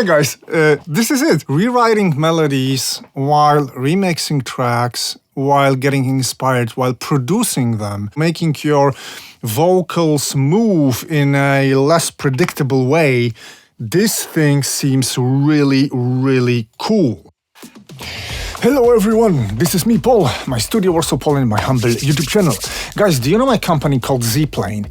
yeah, guys, this is it. Rewriting melodies while remixing tracks, while getting inspired, while producing them, making your vocals move in a less predictable way. This thing seems really, really cool. Hello everyone, this is me, Paul, my studio Warsaw, Poland, my humble YouTube channel. Guys, do you know my company called Zplane?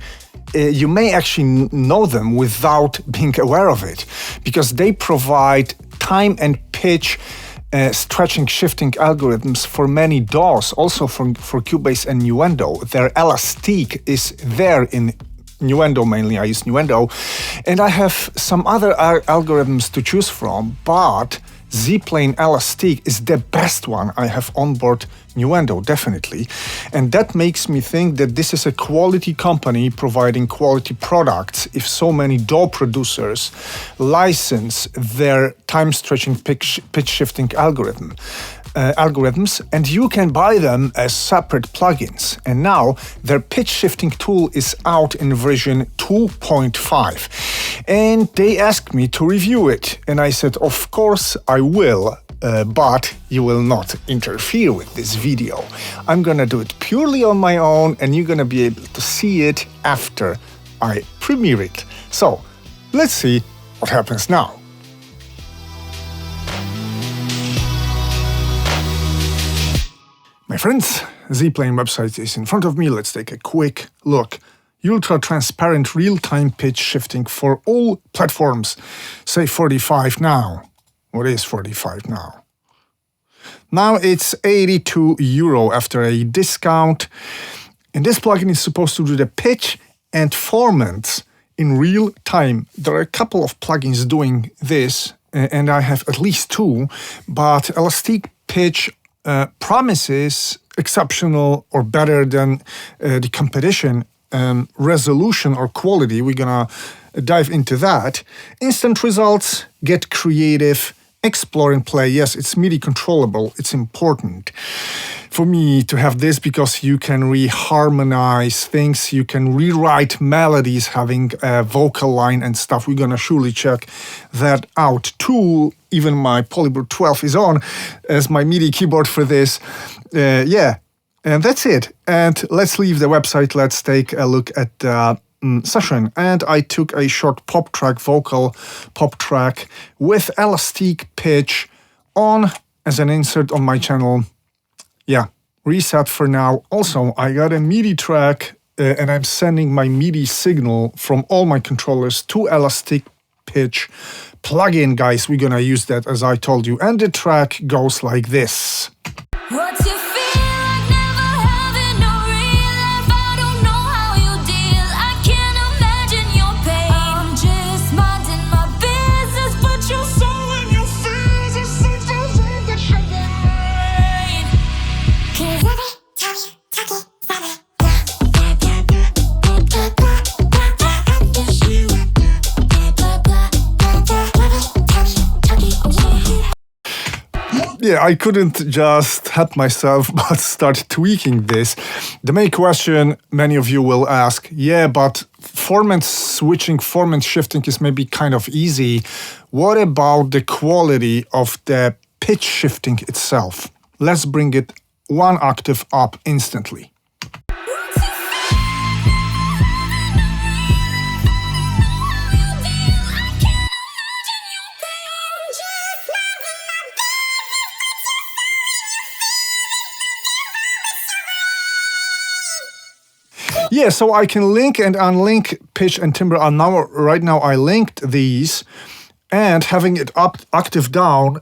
You may actually know them without being aware of it, because they provide time and pitch stretching, shifting algorithms for many DAWs, also for Cubase and Nuendo. Their Elastique is there in Nuendo mainly. I use Nuendo, and I have some other algorithms to choose from, but Zplane Elastique is the best one I have on board Nuendo, definitely. And that makes me think that this is a quality company providing quality products if so many DAW producers license their time-stretching pitch-shifting algorithms, and you can buy them as separate plugins. And now their pitch-shifting tool is out in version 2.5. And they asked me to review it. And I said, of course I will, but you will not interfere with this video. I'm gonna do it purely on my own, and you're gonna be able to see it after I premiere it. So let's see what happens now. My friends, Zplane website is in front of me. Let's take a quick look. Ultra-transparent real-time pitch shifting for all platforms. Say 45 now. What is 45 now? Now it's €82 after a discount. And this plugin is supposed to do the pitch and formant in real time. There are a couple of plugins doing this, and I have at least two, but Elastique Pitch promises exceptional or better than the competition resolution or quality. We're gonna dive into that. Instant results, get creative, explore and play. Yes, it's MIDI controllable. It's important for me to have this because you can reharmonize things, you can rewrite melodies having a vocal line and stuff. We're gonna surely check that out too. Even my Polybird 12 is on as my MIDI keyboard for this. Yeah, and that's it. And let's leave the website. Let's take a look at the session. And I took a short pop track, vocal pop track with Elastique Pitch on as an insert on my channel. Yeah, reset for now. Also, I got a MIDI track and I'm sending my MIDI signal from all my controllers to Elastique Pitch plugin, guys. We're gonna use that as I told you. And the track goes like this. What's your feel like never having no real life? I don't know how you deal. I can't imagine your pain. I'm just minding my business, but your soul and your fears are something that should be mine. 'Cause every time you talk it from me, yeah, I couldn't just help myself but start tweaking this. The main question many of you will ask, yeah, but formant switching, formant shifting is maybe kind of easy. What about the quality of the pitch shifting itself? Let's bring it one octave up instantly. Yeah, so I can link and unlink pitch and timbre. Right now I linked these, and having it up octave down,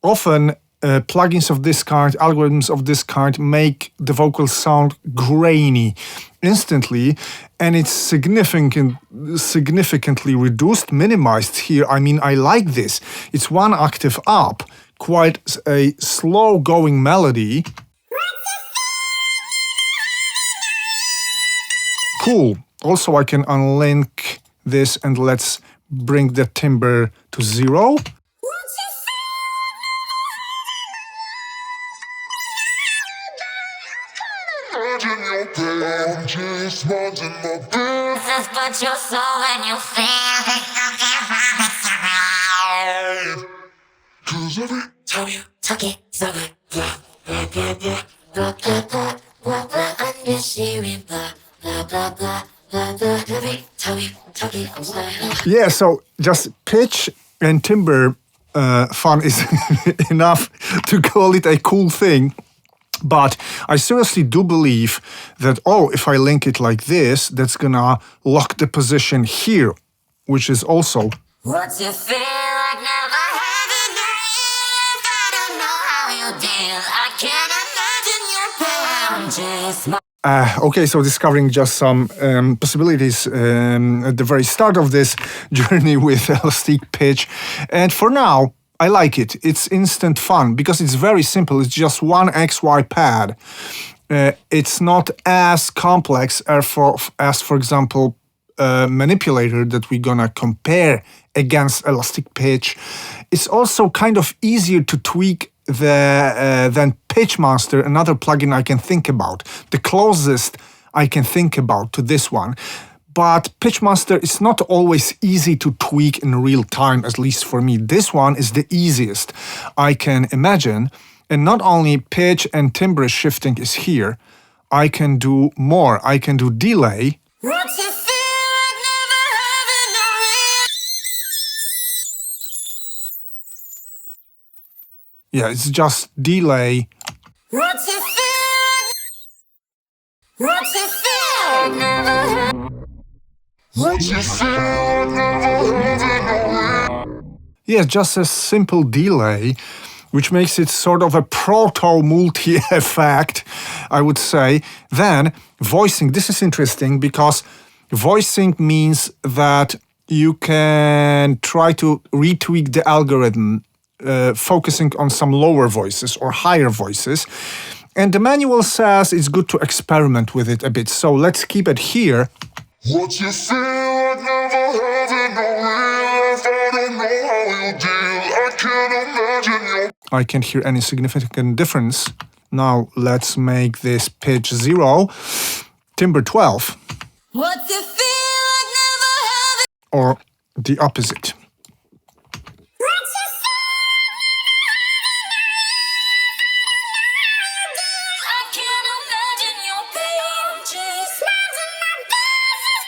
often plugins of this kind, algorithms of this kind make the vocals sound grainy instantly, and it's significantly reduced, minimized here. I mean, I like this. It's one octave up, quite a slow going melody. Cool. Also, I can unlink this and let's bring the timbre to 0. But your soul and your feelings, 'Cause every time you talk it, it's like blah, blah, blah, blah, blah, blah, blah, blah, blah, understeering, blah, blah, blah, blah, blah, blah. Every time you talk it, I'm like, Yeah, so just pitch and timbre fun is enough to call it a cool thing. But I seriously do believe that, if I link it like this, that's gonna lock the position here, which is also... What's it feel like never having a real life? I don't know how you deal. I can't imagine your pain. Just Okay, so discovering just some possibilities at the very start of this journey with Elastique Pitch. And for now, I like it. It's instant fun because it's very simple. It's just one XY pad. It's not as complex as for example, Manipulator that we're gonna compare against Elastique Pitch. It's also kind of easier to tweak than Pitch Master, another plugin I can think about. The closest I can think about to this one. But Pitch Master is not always easy to tweak in real time, at least for me. This one is the easiest I can imagine. And not only pitch and timbre shifting is here, I can do more. I can do delay. What's it feel like never having a real? Yeah, it's just delay. What's it feel? What's it feel like never having? what's your feel never having a real? Yeah, just a simple delay, which makes it sort of a proto-multi effect, I would say. Then voicing, this is interesting because voicing means that you can try to retweak the algorithm, focusing on some lower voices or higher voices. And the manual says it's good to experiment with it a bit. So let's keep it here. What's your feel like never having a real life? I don't know how you deal. I can't imagine your... I can't hear any significant difference. Now let's make this pitch 0, timbre 12, What's it feel like never having? or the opposite. What's it feel? I can't imagine your pain. Just imagine my business.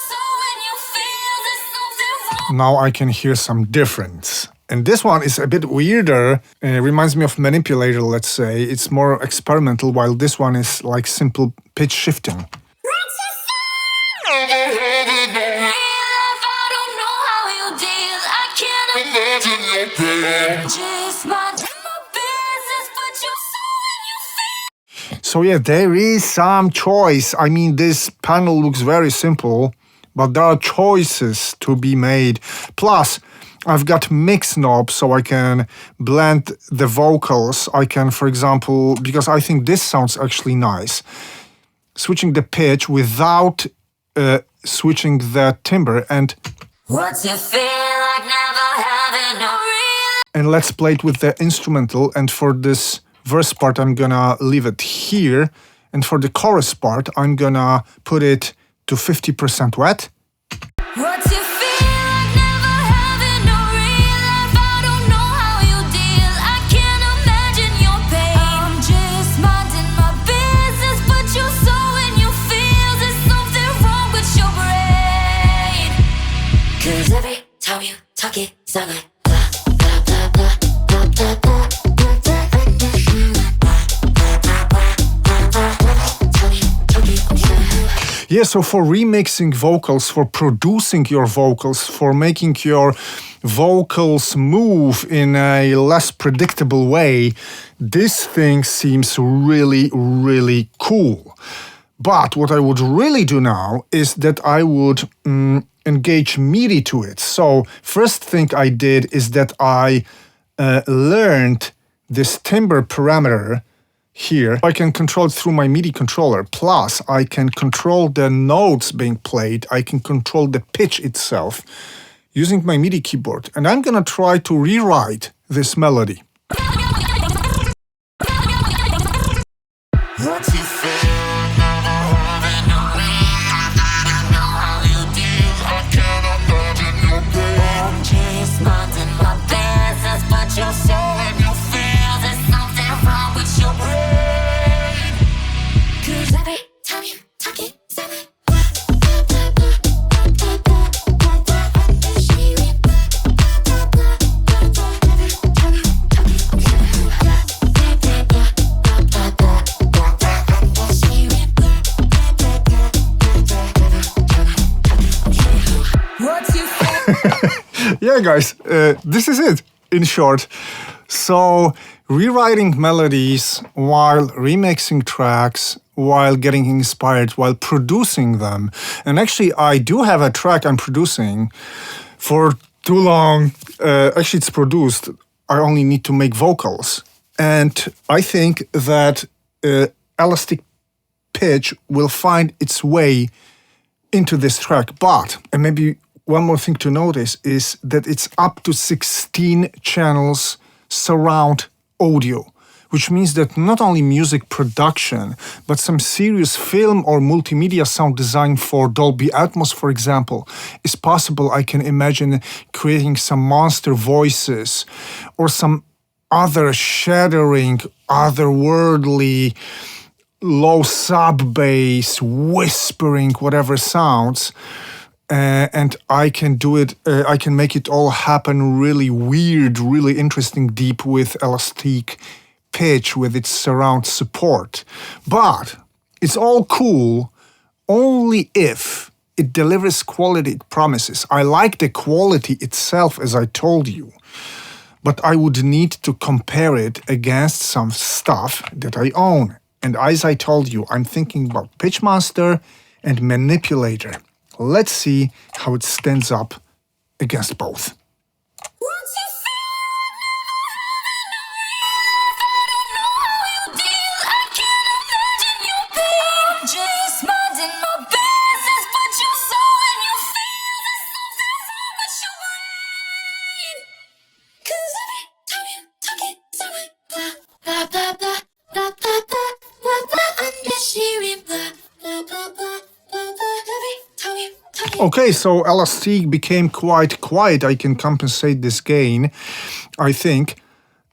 So when you feel there's something wrong. Now I can hear some difference. And this one is a bit weirder. It reminds me of Manipulator, let's say. It's more experimental, while this one is like simple pitch shifting. What's it feel? Never having a real life. I don't know how you deal. I can't imagine your pain. just minding my business, but you're so when you feel. So yeah, there is some choice. I mean, this panel looks very simple, but there are choices to be made. Plus, I've got mix knobs, so I can blend the vocals. I can, for example, because I think this sounds actually nice, switching the pitch without switching the timbre. And What's it feel like never having a real? and let's play it with the instrumental. And for this verse part, I'm gonna leave it here. And for the chorus part, I'm gonna put it to 50% wet. What's it feel like never having a real life? I don't know how you deal. I can't imagine your pain. I'm just minding my business, but you're so when you feel there's something wrong with your brain. 'Cause every time you talk it, sound like blah, blah, blah, blah, blah, blah, blah, blah, blah, Yeah, so for remixing vocals, for producing your vocals, for making your vocals move in a less predictable way, this thing seems really, really cool. But what I would really do now is that I would engage MIDI to it. So first thing I did is that I learned this timbre parameter here. I can control it through my MIDI controller. Plus, I can control the notes being played. I can control the pitch itself using my MIDI keyboard. And I'm gonna try to rewrite this melody. What's your feel never having a real life? I don't know how you deal. I can't imagine your pain. I'm just minding my business, but you're so yeah, guys, this is it, in short. So, rewriting melodies while remixing tracks, while getting inspired, while producing them. And actually, I do have a track I'm producing for too long. Actually, it's produced. I only need to make vocals. And I think that Elastic Pitch will find its way into this track. But, and maybe one more thing to notice is that it's up to 16 channels surround audio, which means that not only music production, but some serious film or multimedia sound design for Dolby Atmos, for example, is possible. I can imagine creating some monster voices or some other shattering, otherworldly, low sub-bass, whispering, whatever sounds. And I can do it, I can make it all happen really weird, really interesting, deep with Elastic Pitch, with its surround support. But it's all cool only if it delivers quality it promises. I like the quality itself, as I told you, but I would need to compare it against some stuff that I own. And as I told you, I'm thinking about Pitchmaster and Manipulator. Let's see how it stands up against both. Okay, so Elastic became quite quiet. I can compensate this gain, I think.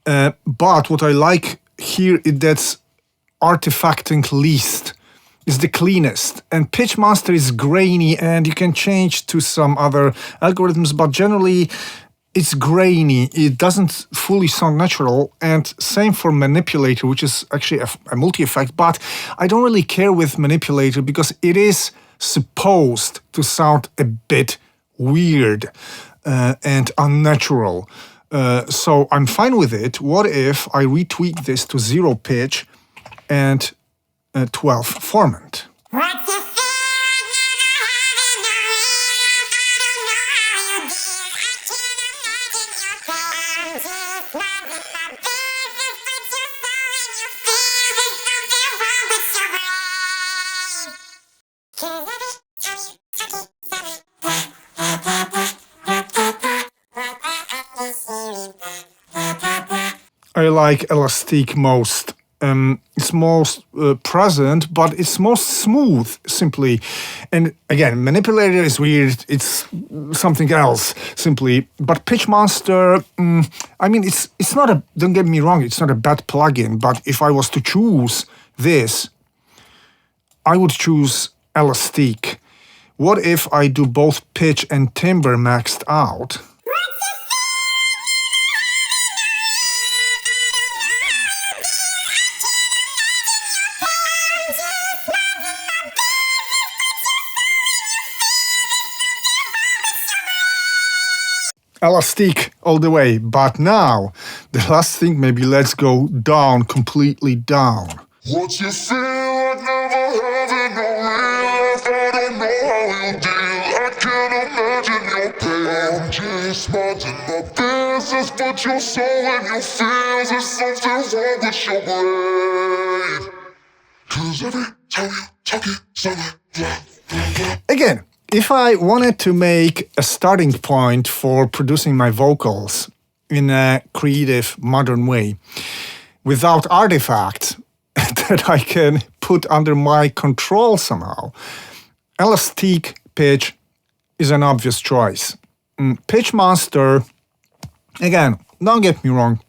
But what I like here is that's artifacting least is the cleanest. And Pitchmaster is grainy, and you can change to some other algorithms, but generally it's grainy. It doesn't fully sound natural. And same for Manipulator, which is actually a multi-effect. But I don't really care with Manipulator because it is supposed to sound a bit weird and unnatural. So I'm fine with it. What if I retweak this to 0 pitch and 12 formant? I like Elastic most. It's most present, but it's most smooth, simply. And again, Manipulator is weird. It's something else, simply. But Pitchmaster, I mean, it's not a, don't get me wrong, it's not a bad plugin, but if I was to choose this, I would choose Elastic. What if I do both pitch and timbre maxed out? Elastic all the way. But now, the last thing, maybe let's go down, completely down. What you feel like never having no real life, I don't know how you deal. I can't imagine your pain. I'm just minding my business, but your soul and your fears, there's something wrong with your brain. 'Cause every time you talk it, sound like blah, blah, blah. Again, if I wanted to make a starting point for producing my vocals in a creative, modern way, without artifacts that I can put under my control somehow, Elastic Pitch is an obvious choice. Pitchmaster, again, don't get me wrong,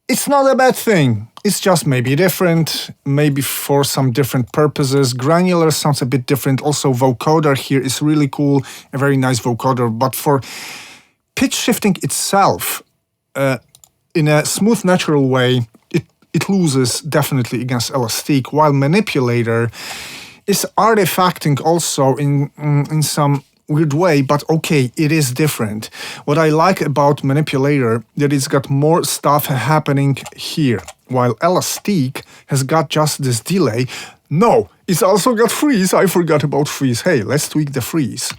it's not a bad thing. It's just maybe different, maybe for some different purposes. Granular sounds a bit different. Also, vocoder here is really cool, a very nice vocoder. But for pitch shifting itself, in a smooth, natural way, it loses definitely against Elastic, while Manipulator is artifacting also in some weird way, but okay, it is different. What I like about Manipulator, that it's got more stuff happening here, while Elastique has got just this delay. No, it's also got freeze. I forgot about freeze. Hey, let's tweak the freeze.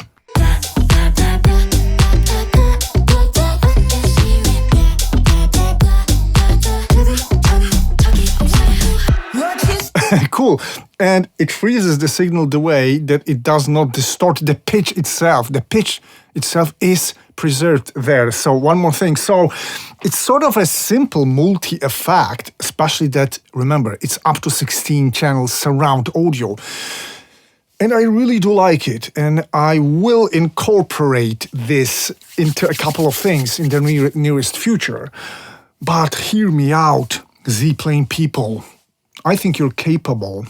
Cool. And it freezes the signal the way that it does not distort the pitch itself. The pitch itself is preserved there. So one more thing. So it's sort of a simple multi-effect, especially that, remember, it's up to 16 channels surround audio. And I really do like it. And I will incorporate this into a couple of things in the nearest future. But hear me out, Zplane people. I think you're capable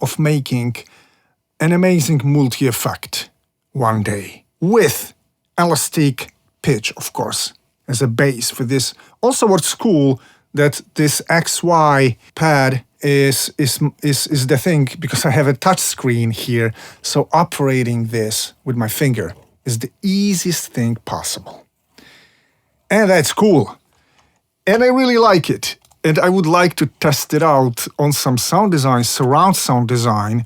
of making an amazing multi-effect one day with Elastique Pitch, of course, as a base for this. Also, what's cool that this XY pad is the thing, because I have a touch screen here, so operating this with my finger is the easiest thing possible. And that's cool. And I really like it. And I would like to test it out on some sound design, surround sound design,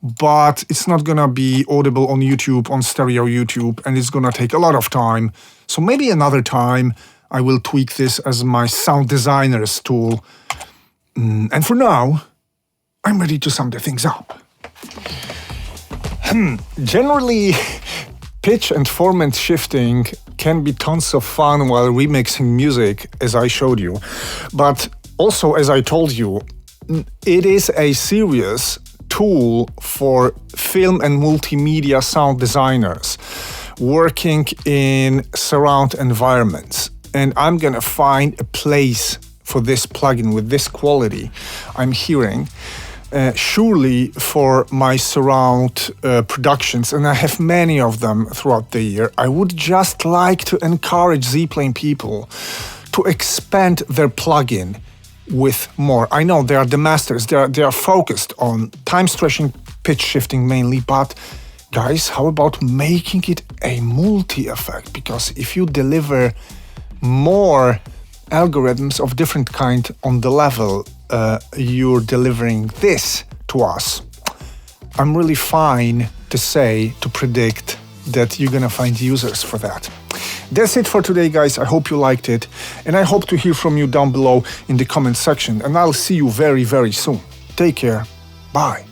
but it's not gonna be audible on YouTube, on stereo YouTube, and it's gonna take a lot of time. So maybe another time I will tweak this as my sound designer's tool. And for now, I'm ready to sum the things up. Generally, pitch and formant shifting can be tons of fun while remixing music, as I showed you. But also, as I told you, it is a serious tool for film and multimedia sound designers working in surround environments. And I'm gonna find a place for this plugin with this quality I'm hearing, surely for my surround productions, and I have many of them throughout the year. I would just like to encourage Zplane people to expand their plugin with more. I know they are the masters, they are focused on time stretching, pitch shifting mainly, but guys, how about making it a multi-effect? Because if you deliver more algorithms of different kind on the level you're delivering this to us, I'm really fine to predict that you're gonna find users for that. That's it for today, guys. I hope you liked it, and I hope to hear from you down below in the comment section, and I'll see you very, very soon. Take care. Bye.